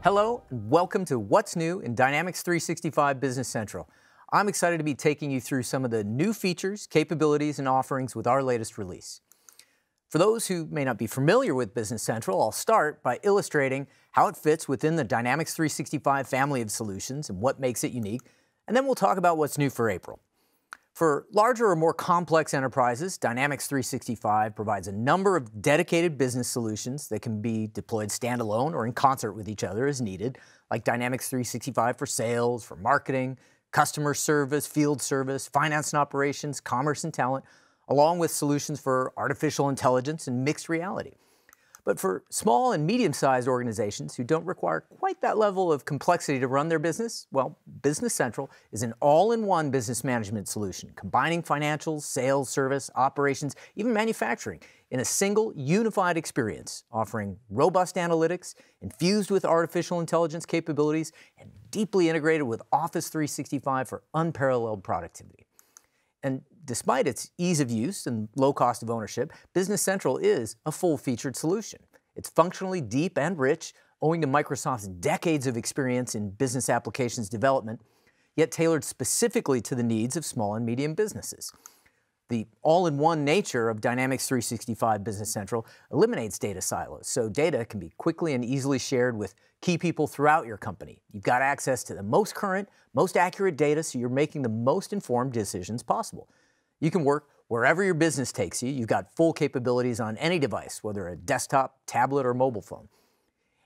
Hello, and welcome to What's New in Dynamics 365 Business Central. I'm excited to be taking you through some of the new features, capabilities, and offerings with our latest release. For those who may not be familiar with Business Central, I'll start by illustrating how it fits within the Dynamics 365 family of solutions and what makes it unique, and then we'll talk about what's new for April. For larger or more complex enterprises, Dynamics 365 provides a number of dedicated business solutions that can be deployed standalone or in concert with each other as needed, like Dynamics 365 for sales, for marketing, customer service, field service, finance and operations, commerce and talent, along with solutions for artificial intelligence and mixed reality. But for small and medium-sized organizations who don't require quite that level of complexity to run their business, well, Business Central is an all-in-one business management solution, combining financials, sales, service, operations, even manufacturing in a single unified experience, offering robust analytics, infused with artificial intelligence capabilities, and deeply integrated with Office 365 for unparalleled productivity. And despite its ease of use and low cost of ownership, Business Central is a full-featured solution. It's functionally deep and rich, owing to Microsoft's decades of experience in business applications development, yet tailored specifically to the needs of small and medium businesses. The all-in-one nature of Dynamics 365 Business Central eliminates data silos, so data can be quickly and easily shared with key people throughout your company. You've got access to the most current, most accurate data, so you're making the most informed decisions possible. You can work wherever your business takes you. You've got full capabilities on any device, whether a desktop, tablet, or mobile phone.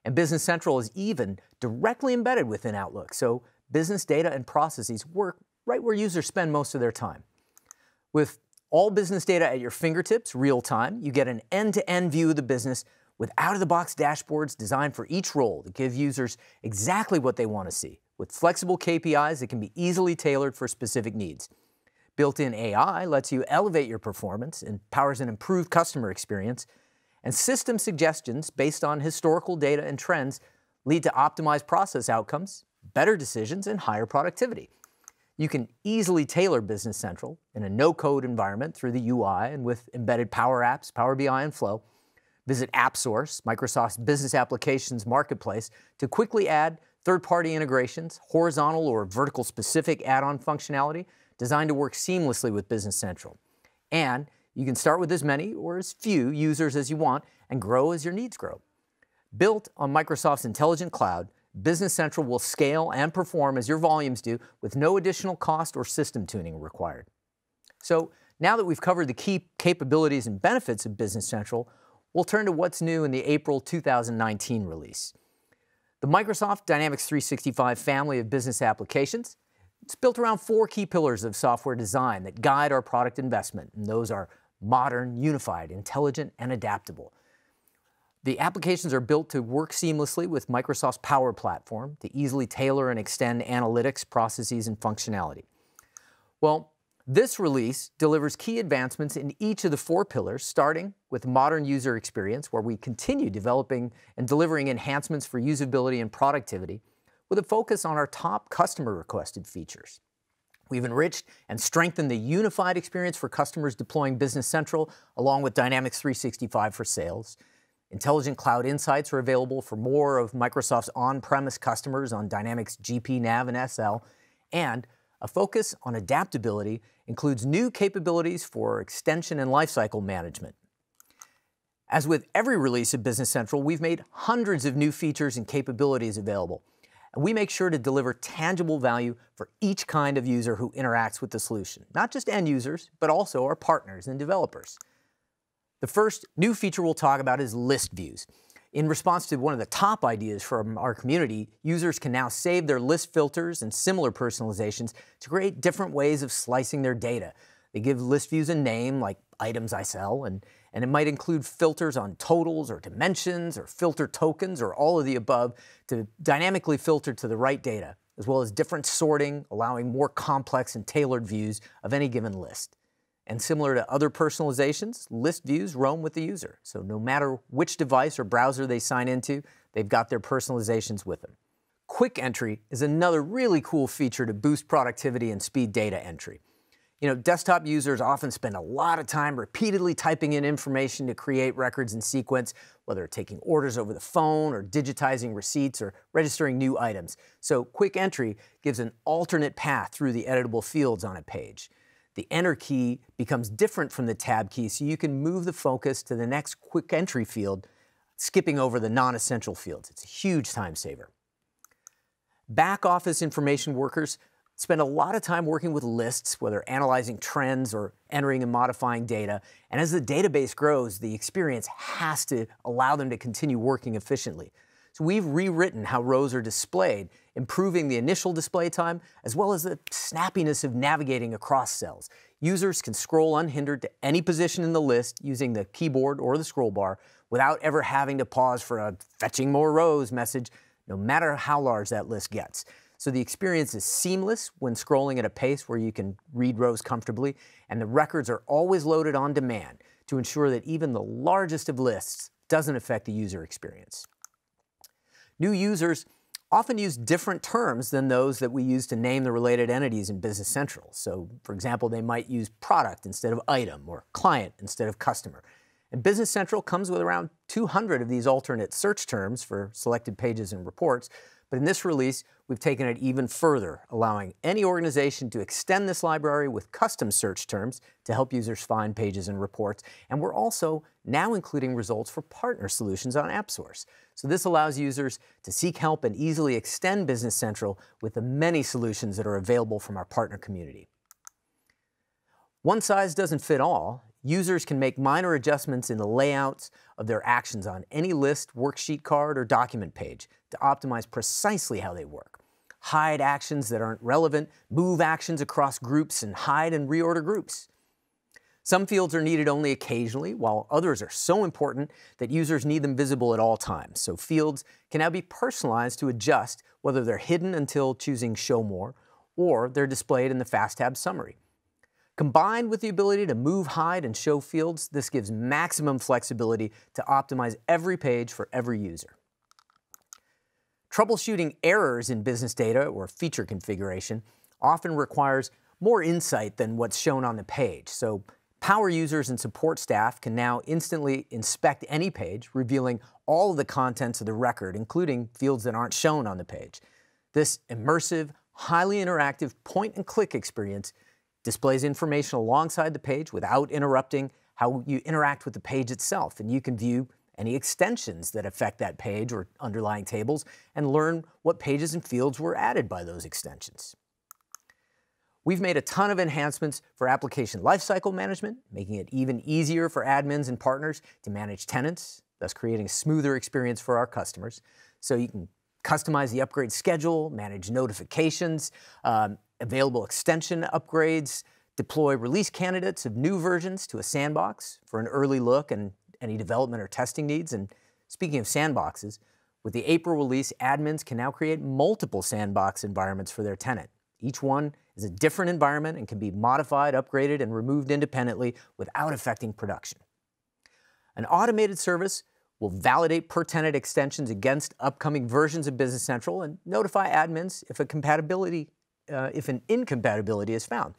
And Business Central is even directly embedded within Outlook, so business data and processes work right where users spend most of their time. With all business data at your fingertips, real time, you get an end-to-end view of the business with out-of-the-box dashboards designed for each role to give users exactly what they want to see, with flexible KPIs that can be easily tailored for specific needs. Built-in AI lets you elevate your performance and powers an improved customer experience, and system suggestions based on historical data and trends lead to optimized process outcomes, better decisions, and higher productivity. You can easily tailor Business Central in a no-code environment through the UI and with embedded Power Apps, Power BI, and Flow. Visit AppSource, Microsoft's business applications marketplace, to quickly add third-party integrations, horizontal or vertical-specific add-on functionality designed to work seamlessly with Business Central. And you can start with as many or as few users as you want and grow as your needs grow. Built on Microsoft's intelligent cloud, Business Central will scale and perform as your volumes do with no additional cost or system tuning required. So now that we've covered the key capabilities and benefits of Business Central, we'll turn to what's new in the April 2019 release. The Microsoft Dynamics 365 family of business applications, it's built around four key pillars of software design that guide our product investment, and those are modern, unified, intelligent, and adaptable. The applications are built to work seamlessly with Microsoft's Power Platform to easily tailor and extend analytics, processes, and functionality. Well, this release delivers key advancements in each of the four pillars, starting with modern user experience, where we continue developing and delivering enhancements for usability and productivity, with a focus on our top customer-requested features. We've enriched and strengthened the unified experience for customers deploying Business Central, along with Dynamics 365 for sales. Intelligent Cloud Insights are available for more of Microsoft's on-premise customers on Dynamics GP, Nav, and SL, and a focus on adaptability includes new capabilities for extension and lifecycle management. As with every release of Business Central, we've made hundreds of new features and capabilities available, and we make sure to deliver tangible value for each kind of user who interacts with the solution, not just end users, but also our partners and developers. The first new feature we'll talk about is list views. In response to one of the top ideas from our community, users can now save their list filters and similar personalizations to create different ways of slicing their data. They give list views a name, like items I sell, and it might include filters on totals or dimensions or filter tokens or all of the above to dynamically filter to the right data, as well as different sorting, allowing more complex and tailored views of any given list. And similar to other personalizations, list views roam with the user. So no matter which device or browser they sign into, they've got their personalizations with them. Quick entry is another really cool feature to boost productivity and speed data entry. Desktop users often spend a lot of time repeatedly typing in information to create records in sequence, whether taking orders over the phone or digitizing receipts or registering new items. So quick entry gives an alternate path through the editable fields on a page. The Enter key becomes different from the Tab key, so you can move the focus to the next quick entry field, skipping over the non-essential fields. It's a huge time saver. Back office information workers spend a lot of time working with lists, whether analyzing trends or entering and modifying data. And as the database grows, the experience has to allow them to continue working efficiently. So we've rewritten how rows are displayed, improving the initial display time, as well as the snappiness of navigating across cells. Users can scroll unhindered to any position in the list using the keyboard or the scroll bar without ever having to pause for a "fetching more rows" message, no matter how large that list gets. So the experience is seamless when scrolling at a pace where you can read rows comfortably, and the records are always loaded on demand to ensure that even the largest of lists doesn't affect the user experience. New users often use different terms than those that we use to name the related entities in Business Central. So, for example, they might use product instead of item or client instead of customer. And Business Central comes with around 200 of these alternate search terms for selected pages and reports. But in this release, we've taken it even further, allowing any organization to extend this library with custom search terms to help users find pages and reports. And we're also now including results for partner solutions on AppSource. So this allows users to seek help and easily extend Business Central with the many solutions that are available from our partner community. One size doesn't fit all. Users can make minor adjustments in the layouts of their actions on any list, worksheet card, or document page to optimize precisely how they work. Hide actions that aren't relevant, move actions across groups, and hide and reorder groups. Some fields are needed only occasionally, while others are so important that users need them visible at all times. So fields can now be personalized to adjust whether they're hidden until choosing Show More, or they're displayed in the Fast Tab summary. Combined with the ability to move, hide, and show fields, this gives maximum flexibility to optimize every page for every user. Troubleshooting errors in business data or feature configuration often requires more insight than what's shown on the page. So power users and support staff can now instantly inspect any page, revealing all of the contents of the record, including fields that aren't shown on the page. This immersive, highly interactive point-and-click experience displays information alongside the page without interrupting how you interact with the page itself. And you can view any extensions that affect that page or underlying tables and learn what pages and fields were added by those extensions. We've made a ton of enhancements for application lifecycle management, making it even easier for admins and partners to manage tenants, thus creating a smoother experience for our customers. So you can customize the upgrade schedule, manage notifications, available extension upgrades, deploy release candidates of new versions to a sandbox for an early look and any development or testing needs. And speaking of sandboxes, with the April release, admins can now create multiple sandbox environments for their tenant. Each one is a different environment and can be modified, upgraded, and removed independently without affecting production. An automated service will validate per-tenant extensions against upcoming versions of Business Central and notify admins if an incompatibility is found.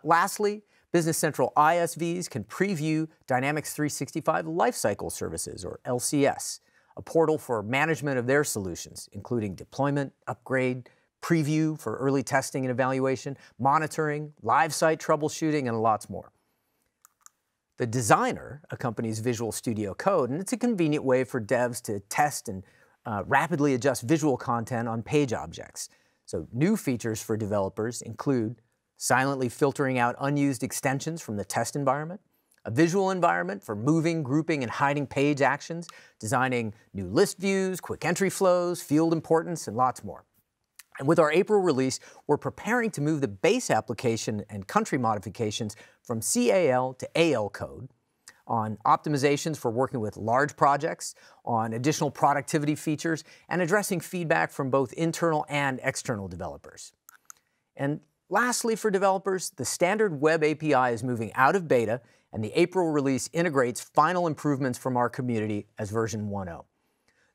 Lastly, Business Central ISVs can preview Dynamics 365 Lifecycle services, or LCS, a portal for management of their solutions, including deployment, upgrade, preview for early testing and evaluation, monitoring, live site troubleshooting, and lots more. The Designer accompanies Visual Studio Code, and it's a convenient way for devs to test and rapidly adjust visual content on page objects. So new features for developers include silently filtering out unused extensions from the test environment, a visual environment for moving, grouping, and hiding page actions, designing new list views, quick entry flows, field importance, and lots more. And with our April release, we're preparing to move the base application and country modifications from CAL to AL code, on optimizations for working with large projects, on additional productivity features, and addressing feedback from both internal and external developers. And lastly, for developers, the standard web API is moving out of beta, and the April release integrates final improvements from our community as version 1.0.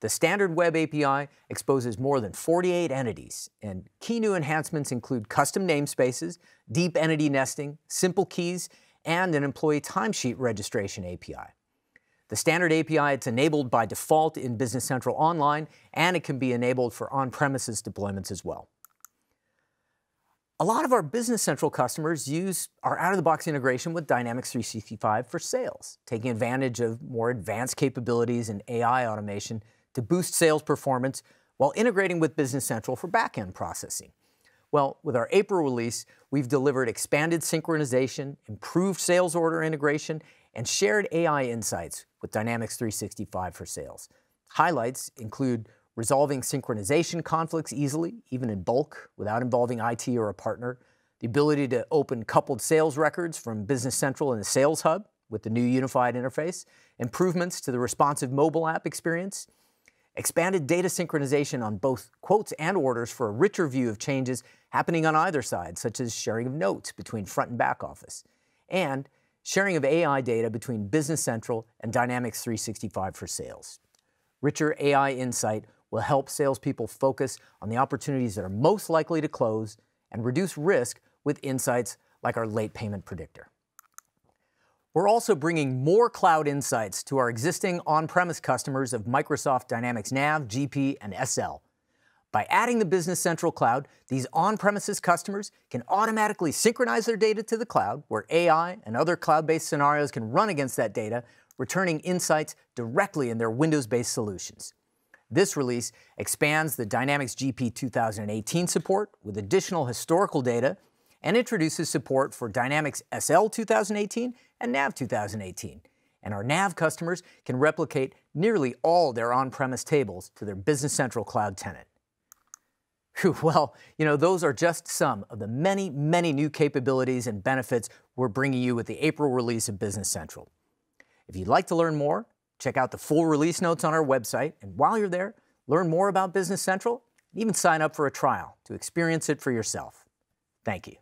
The standard web API exposes more than 48 entities, and key new enhancements include custom namespaces, deep entity nesting, simple keys, and an employee timesheet registration API. The standard API, it's enabled by default in Business Central Online, and it can be enabled for on-premises deployments as well. A lot of our Business Central customers use our out-of-the-box integration with Dynamics 365 for sales, taking advantage of more advanced capabilities and AI automation to boost sales performance while integrating with Business Central for back-end processing. Well, with our April release, we've delivered expanded synchronization, improved sales order integration, and shared AI insights with Dynamics 365 for sales. Highlights include resolving synchronization conflicts easily, even in bulk, without involving IT or a partner, the ability to open coupled sales records from Business Central and the Sales Hub with the new unified interface, improvements to the responsive mobile app experience, expanded data synchronization on both quotes and orders for a richer view of changes happening on either side, such as sharing of notes between front and back office, and sharing of AI data between Business Central and Dynamics 365 for sales. Richer AI insight will help salespeople focus on the opportunities that are most likely to close and reduce risk with insights like our late payment predictor. We're also bringing more cloud insights to our existing on-premise customers of Microsoft Dynamics Nav, GP, and SL. By adding the Business Central Cloud, these on-premises customers can automatically synchronize their data to the cloud, where AI and other cloud-based scenarios can run against that data, returning insights directly in their Windows-based solutions. This release expands the Dynamics GP 2018 support with additional historical data and introduces support for Dynamics SL 2018 and Nav 2018. And our Nav customers can replicate nearly all their on-premise tables to their Business Central Cloud tenant. Whew, well, those are just some of the many, many new capabilities and benefits we're bringing you with the April release of Business Central. If you'd like to learn more, check out the full release notes on our website, and while you're there, learn more about Business Central and even sign up for a trial to experience it for yourself. Thank you.